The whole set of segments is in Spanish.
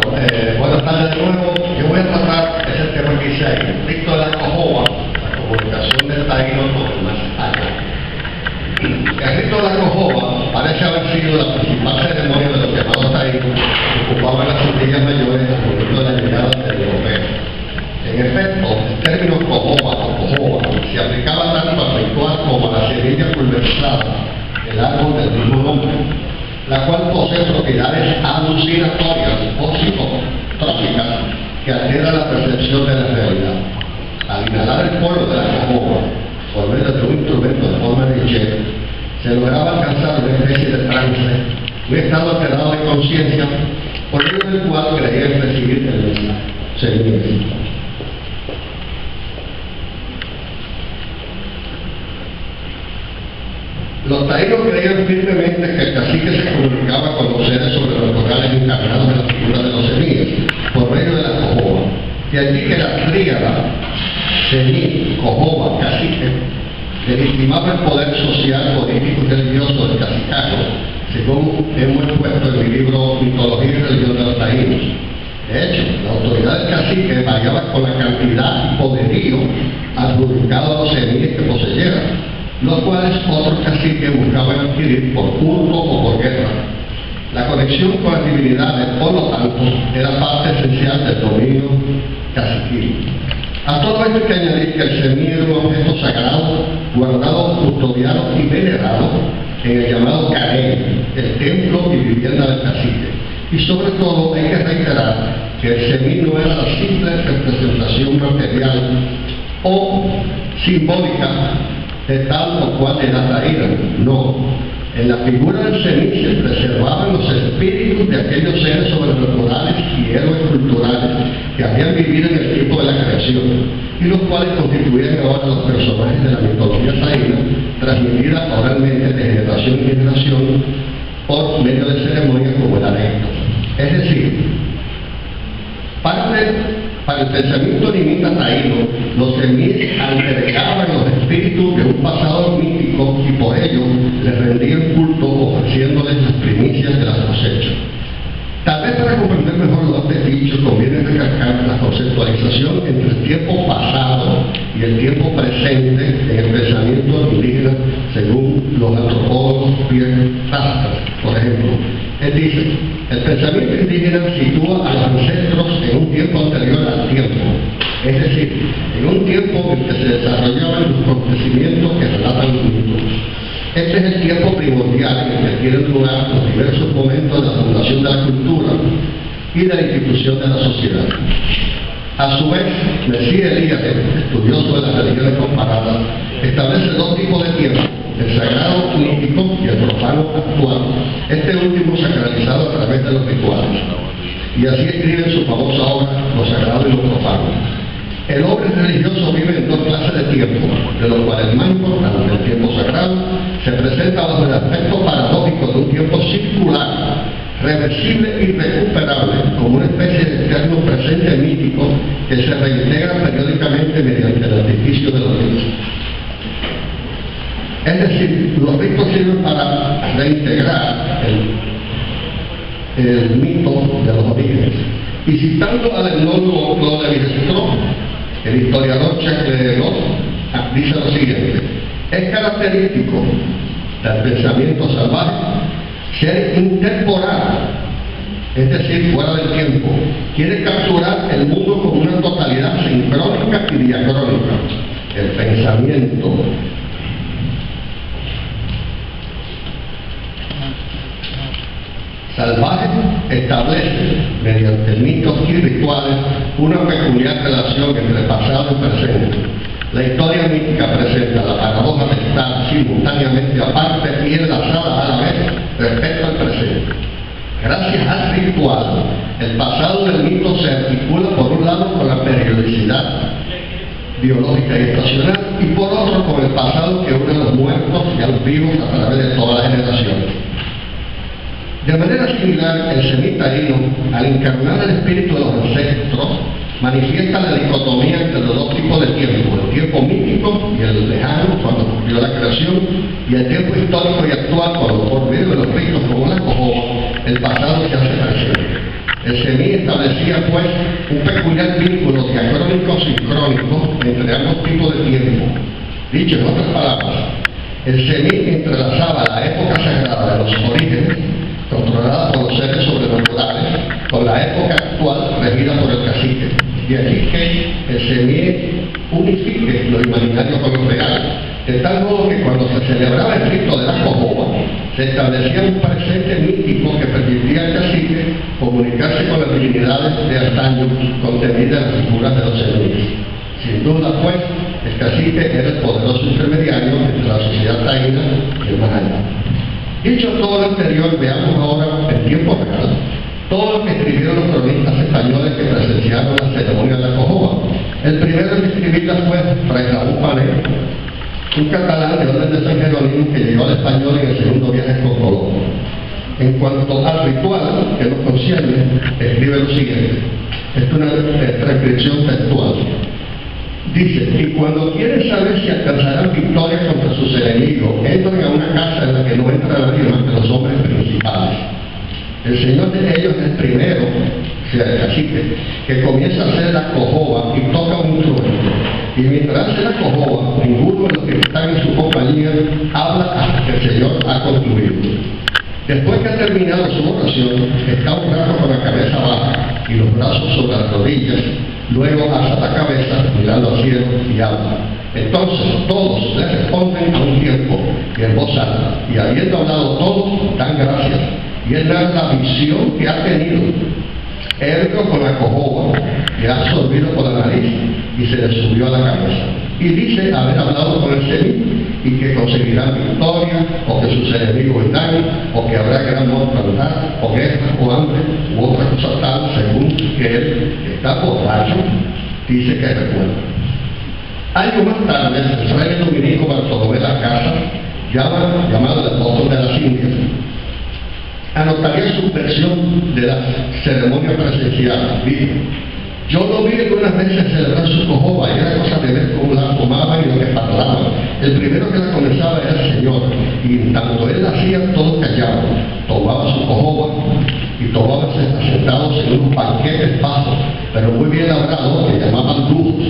Buenas tardes de nuevo. Yo voy a tratar ese tema que hice ahí, el conflicto de la cojoba, la comunicación del taíno con el mexicano. El rito de la cojoba parece haber sido la principal ceremonia de los llamados taínos que ocupaban las Antillas Mayores al momento de la llegada del europeo. En efecto, el término cojoba o cojoba se aplicaba tanto al ritual como a la semilla pulverizada del árbol del mismo nombre, la cual posee propiedades alucinatorias o psicotrópicas que alteran la percepción de la realidad. Al inhalar el polvo de la cojoba por medio de un instrumento de forma de gel, se lograba alcanzar una especie de trance, un estado alterado de conciencia, por medio del cual creían recibir el mensaje. Los taínos creían firmemente que el cacique se comunicaba con los seres sobrenaturales encarnados en la figura de los semíes, por medio de la cojoba. De allí que la tríada, semí, cojoba, cacique, legitimaba el poder social, político y religioso del cacicajo, según hemos expuesto en mi libro Mitología y Religión de los Taínos. De hecho, la autoridad del cacique variaba con la cantidad y poderío adjudicado a los semíes que poseyeran, los cuales otros caciques buscaban adquirir por culto o por guerra. La conexión con las divinidades, por lo tanto, era parte esencial del dominio caciquil. A todo esto hay que añadir que el semí era un objeto sagrado, guardado, custodiado y venerado en el llamado Carey, el templo y vivienda del cacique. Y sobre todo hay que reiterar que el semí no era la simple representación material o simbólica de tal o cual era taíno. No. En la figura del semí se preservaban los espíritus de aquellos seres sobrenaturales y héroes culturales que habían vivido en el tiempo de la creación y los cuales constituían ahora los personajes de la mitología taína, transmitida oralmente de generación en generación por medio de ceremonias como el arecto. Es decir, para el pensamiento animista taíno, los semíes albergaban los espíritus de un pasado mítico y por ello les rendían culto ofreciéndoles las primicias de las cosechas. Tal vez para comprender mejor lo antes dicho, conviene recalcar la conceptualización entre el tiempo pasado y el tiempo presente en el pensamiento indígena, según los antropólogos Pierre Tasca, por ejemplo. Él dice, el pensamiento indígena sitúa a los ancestros en un tiempo anterior al tiempo, es decir, en un tiempo en que se desarrollaban los acontecimientos que relatan los mitos. Este es el tiempo primordial en el que tienen lugar los diversos momentos de la fundación de la cultura y de la institución de la sociedad. A su vez, Messier Eliade, estudioso de las religiones comparadas, establece dos tipos de tiempo, el sagrado mítico y el profano actual, este último sacralizado a través de los rituales. Y así escribe en su famosa obra Lo Sagrado y lo Profano. El hombre religioso vive en dos clases de tiempo, de los cuales el más importante, el tiempo sagrado, se presenta bajo el aspecto paradójico de un tiempo circular, reversible y recuperable, como una especie de eterno presente mítico que se reintegra periódicamente mediante el artificio de los ritos. Es decir, los ritos sirven para reintegrar el mito de los orígenes. Y citando al etnólogo Claude Lévi-Strauss, el historiador Jacques Delors dice lo siguiente: es característico del pensamiento salvaje ser intemporal, es decir, fuera del tiempo. Quiere capturar el mundo como una totalidad sincrónica y diacrónica. El pensamiento salvaje establece, mediante mitos y rituales, una peculiar relación entre pasado y presente. La historia mítica presenta la paradoja de estar simultáneamente aparte y enlazada a la vez respecto al presente. Gracias al ritual, el pasado del mito se articula por un lado con la periodicidad biológica y estacional y por otro con el pasado que une a los muertos y a los vivos a través de todas las generaciones. De manera similar, el semí taíno, al encarnar el espíritu de los ancestros, manifiesta la dicotomía entre los dos tipos de tiempo, el tiempo mítico y el lejano, cuando ocurrió la creación, y el tiempo histórico y actual, cuando por medio de los ritos como la cojoba, el pasado se hace presente. El semí establecía, pues, un peculiar vínculo diacrónico sincrónico entre ambos tipos de tiempo. Dicho en otras palabras, el semí entrelazaba la época sagrada de los orígenes, controlada por los seres sobrenaturales, con la época actual regida por el cacique. De aquí que el semí unifique lo imaginario con lo real, de tal modo que cuando se celebraba el rito de la cojoba, se establecía un presente mítico que permitía al cacique comunicarse con las divinidades de antaño contenidas en las figuras de los semíes. Sin duda, pues, el cacique era el poderoso intermediario entre la sociedad taína y el más allá. Dicho todo lo anterior, veamos ahora en tiempo real todo lo que escribieron los cronistas españoles que presenciaron la ceremonia de la cojoba. El primero en escribirla fue Fray Raúl Paneiro, un catalán de orden de San Jerónimo que llegó al español en el segundo viaje con Colón. En cuanto al ritual que nos concierne, escribe lo siguiente. Es una transcripción textual. Dice, y cuando quieren saber si alcanzarán victoria contra sus enemigos, entran a una casa en la que no entra nadie más que los hombres principales. El señor de ellos es el primero, o sea, el cacique, que comienza a hacer la cojoba y toca un instrumento. Y mientras hace la cojoba, ninguno de los que están en su compañía habla hasta que el Señor ha concluido. Después que ha terminado su oración, está un rato con la cabeza baja y los brazos sobre las rodillas. Luego alza la cabeza, mirando al cielo y habla. Entonces todos le responden a un tiempo y en voz alta. Y habiendo hablado todos, dan gracias. Y él da la visión que ha tenido. Ergo con la cojoba, que ha absorbido por la nariz y se le subió a la cabeza. Y dice haber hablado con el semí y que conseguirán victoria, o que sus enemigos están, o que habrá gran mortandad, o guerra, o hambre, u otra cosa tal, según que él, que está borracho, dice que recuerda. Años más tarde, el fraile dominico Bartolomé Las Casas, llamado el apóstol de las Indias, anotaría su versión de la ceremonia presencial. Dijo, yo lo vi algunas veces celebrar su cojoba y era cosa de ver cómo la tomaban y lo que parlaban. El primero que la comenzaba era el Señor, y en tanto él hacía, todos callaban. Tomaba su cojoba y tomaban sentados en unos banquetes bajos, pero muy bien labrados, que llamaban lujos.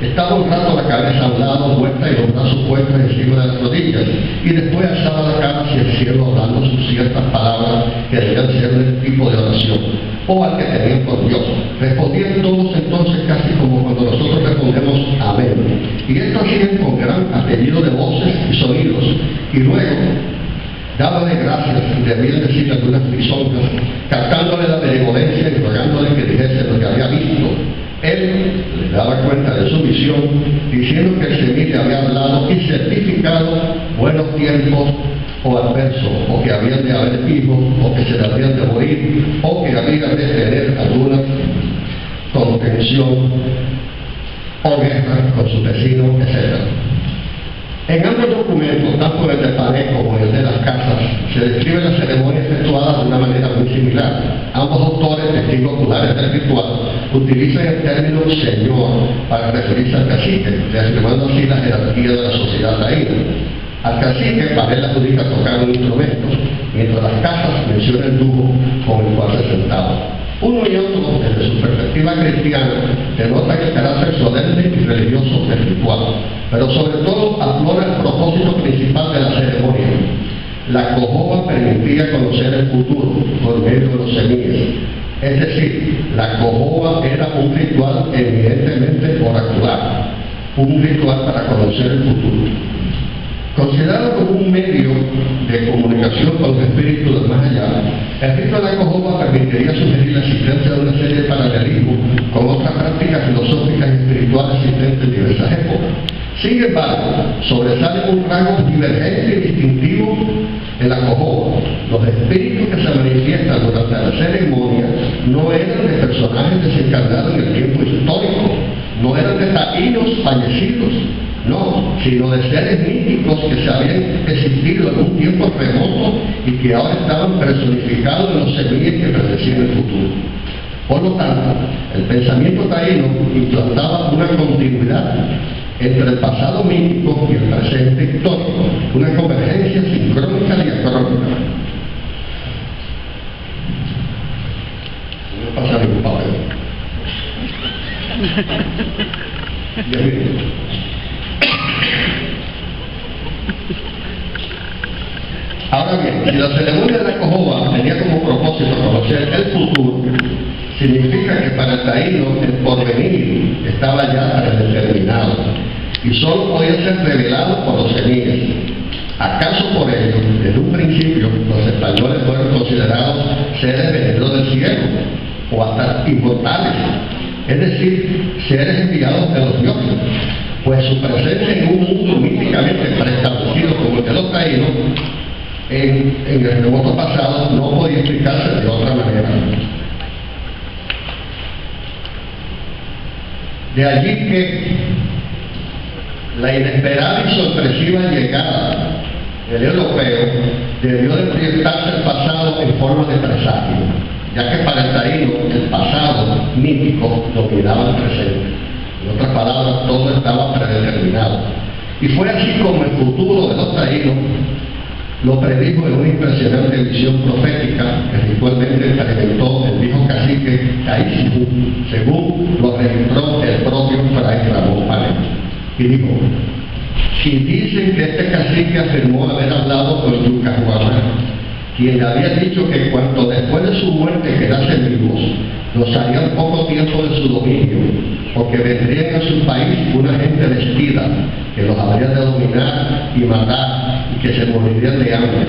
Estaba un rato la cabeza a un lado, vuelta y los brazos puestos encima de las rodillas, y después alzaba la cara hacia el cielo hablando sus ciertas palabras que debían ser del tipo de oración, o al que tenían por Dios. Respondían todos entonces casi como cuando nosotros respondemos amén. Y esto hacían con gran apellido de voces y sonidos, y luego dábale gracias y debían decir algunas risongas, captándole la benevolencia y rogándole que dijese lo que había visto. Él le daba cuenta de su visión, diciendo que el semí le había hablado y certificado buenos tiempos o adversos, o que habían de haber hijos, o que se le habían de morir, o que había de tener alguna contención o guerra con sus vecinos, etc. En ambos documentos, tanto el de Pané como el de Las Casas, se describe la ceremonia efectuada de una manera muy similar. Ambos autores, testigos oculares del ritual, utilizan el término señor para referirse al cacique, reafirmando así la jerarquía de la sociedad taína. Al cacique, Pané le adjudica tocar un instrumento, mientras Las Casas menciona el dúo con el cual se sentaba. Uno y otro, desde su perspectiva cristiana, denotan el carácter solemne y religioso del ritual, pero sobre todo aflora el propósito principal de la ceremonia. La cojoba permitía conocer el futuro por medio de los semíes. Es decir, la cojoba era un ritual evidentemente oracular, un ritual para conocer el futuro. Considerado como un medio de comunicación con los espíritus del más allá, el rito de la cojoba permitiría sugerir la existencia de una serie de paralelismos con otras prácticas filosóficas y espirituales existentes en diversas épocas. Sin embargo, sobresale un rasgo divergente y distintivo en la cojoba. Los espíritus que se manifiestan durante la ceremonia no eran de personajes desencarnados en el tiempo histórico, no eran de taínos fallecidos, no, sino de seres míticos que se habían existido en un tiempo remoto y que ahora estaban personificados en los semillas que predecían el futuro. Por lo tanto, el pensamiento taíno implantaba una continuidad entre el pasado mítico y el presente histórico, una convergencia sincrónica y acrónica. pasar ningún papel. Ahora bien, si la ceremonia de la Cojoba tenía como propósito conocer el futuro, significa que para el taíno el porvenir estaba ya predeterminado y solo podía ser revelado por los semíes. ¿Acaso por ello, desde un principio, los españoles fueron considerados seres venidos del cielo o hasta inmortales? Es decir, seres enviados de los dioses, pues su presencia en un mundo míticamente preestablecido como el de los taínos en el remoto pasado no podía explicarse de otra manera. De allí que la inesperada y sorpresiva llegada del europeo debió de proyectarse el pasado en forma de presagio, ya que para el taíno el pasado mítico dominaba el presente. En otras palabras, todo estaba predeterminado. Y fue así como el futuro de los taínos lo predijo en una impresionante visión profética que ritualmente experimentó el viejo cacique Caísibu, según lo registró el propio fray Ramón Paneco. Y dijo: si dicen que este cacique afirmó haber hablado con Yucahuamán, quien había dicho que cuanto después de su muerte quedasen vivos, los harían poco tiempo de su dominio, porque vendrían a su país una gente vestida que los habría de dominar y matar, y que se morirían de hambre.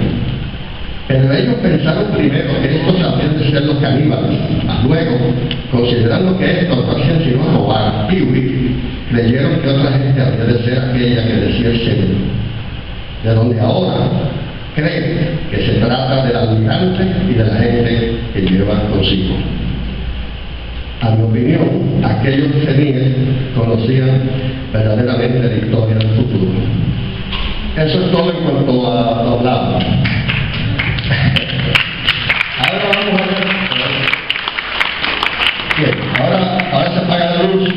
Pero ellos pensaron primero que estos habrían de ser los caníbales, mas luego, considerando que estos no hacían sino robar y huir, creyeron que otra gente habría de ser aquella que decía el Señor, de donde ahora creen que se trata del almirante y de la gente que lleva consigo. A mi opinión, aquellos semíes conocían verdaderamente la historia del futuro. Eso es todo en cuanto a hablar. Ahora vamos a ver. Bien, ahora se apaga la luz.